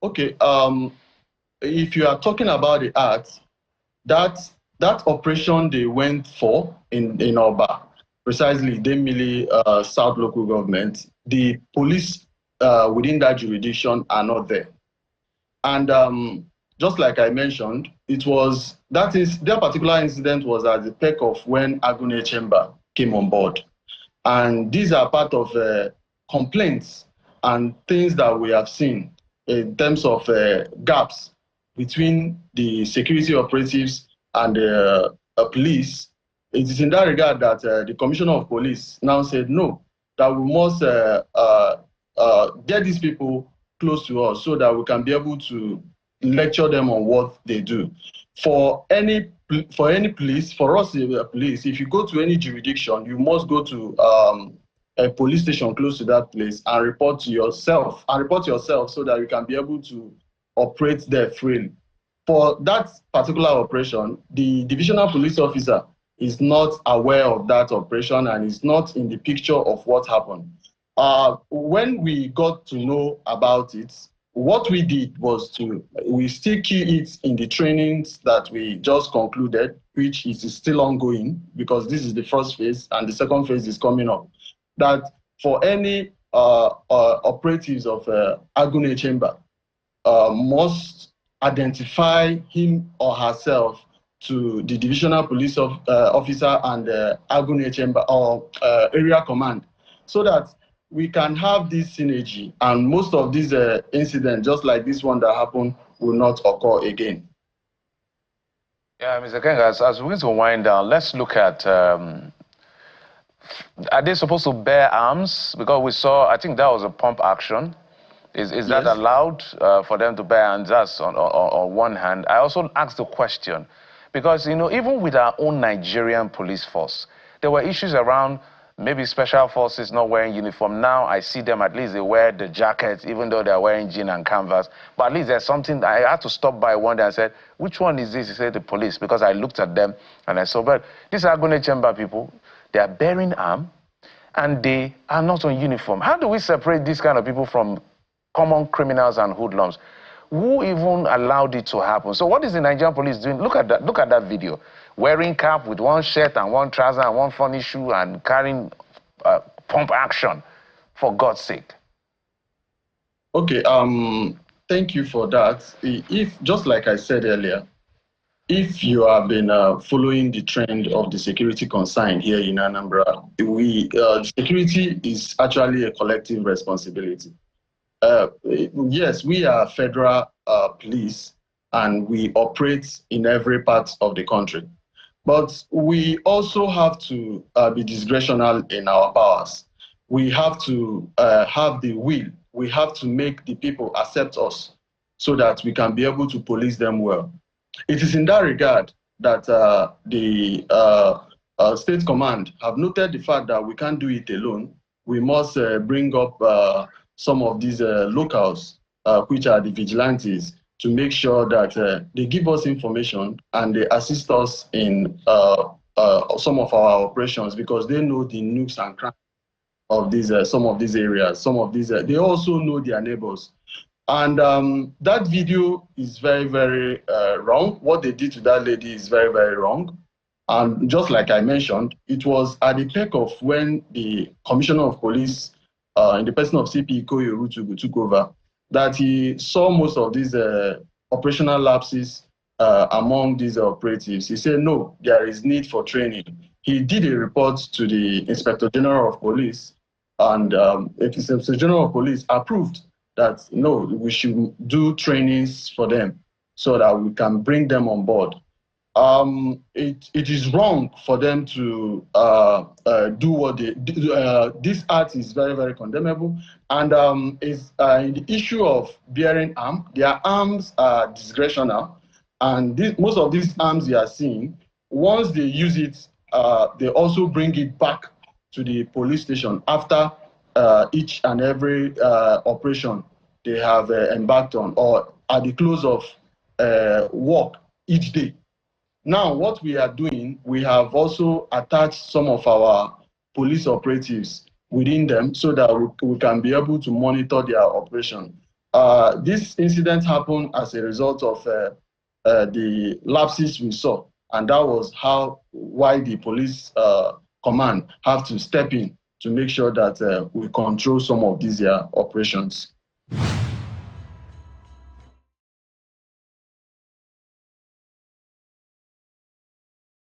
Okay. If you are talking about the act, that operation they went for in Oba, precisely Demili South local government, the police within that jurisdiction are not there. And just like I mentioned, that particular incident was at the peak of when Agune Chamber came on board. And these are part of complaints and things that we have seen in terms of gaps between the security operatives and the police. It is in that regard that the Commissioner of Police now said no, that we must get these people close to us so that we can be able to lecture them on what they do. For any police, for us police, if you go to any jurisdiction, you must go to a police station close to that place and report yourself so that you can be able to operate there freely. For that particular operation, the divisional police officer is not aware of that operation and is not in the picture of what happened. When we got to know about it, what we did was we still key it in the trainings that we just concluded, which is still ongoing because this is the first phase and the second phase is coming up. That for any operatives of Agune Chamber must identify him or herself to the divisional police officer and Agune Chamber or area command, so that we can have this synergy and most of these incidents, just like this one that happened, will not occur again. Yeah, Mr. Kenga, as we're going to wind down, let's look at, are they supposed to bear arms? Because we saw, I think that was a pump action. Is that allowed for them to bear arms? That's on one hand. I also asked the question, because, you know, even with our own Nigerian police force, there were issues around maybe special forces not wearing uniform. Now I see them, at least they wear the jackets, even though they're wearing jean and canvas. But at least there's something. I had to stop by one day and said, which one is this? He said, the police, because I looked at them and I saw, but these Agone Chamber people, they are bearing arms and they are not on uniform. How do we separate these kind of people from common criminals and hoodlums? Who even allowed it to happen? So what is the Nigerian police doing? Look at that video. Wearing cap with one shirt and one trouser and one funny shoe and carrying pump action, for God's sake. Okay, thank you for that. If, just like I said earlier, if you have been following the trend of the security concern here in Anambra, security is actually a collective responsibility. Yes, we are federal police and we operate in every part of the country. But we also have to be discretional in our powers. We have to have the will. We have to make the people accept us so that we can be able to police them well. It is in that regard that the State Command have noted the fact that we can't do it alone. We must bring up some of these locals, which are the vigilantes, to make sure that they give us information and they assist us in some of our operations, because they know the nooks and crannies of these some of these areas. Some of these they also know their neighbors. And that video is very, very wrong. What they did to that lady is very, very wrong. And just like I mentioned, it was at the peak of when the Commissioner of Police, in the person of CP Ikoyoru, took over, that he saw most of these operational lapses among these operatives. He said, no, there is need for training. He did a report to the Inspector General of Police, and the Inspector General of Police approved that, no, we should do trainings for them so that we can bring them on board. It is wrong for them to do what they do. This act is very, very condemnable. And is in the issue of bearing arms, their arms are discretional. And most of these arms you are seeing, once they use it, they also bring it back to the police station after each and every operation they have embarked on, or at the close of work each day. Now, what we are doing, we have also attached some of our police operatives within them so that we can be able to monitor their operation. this incident happened as a result of the lapses we saw, and that was why the police command have to step in to make sure that we control some of these operations.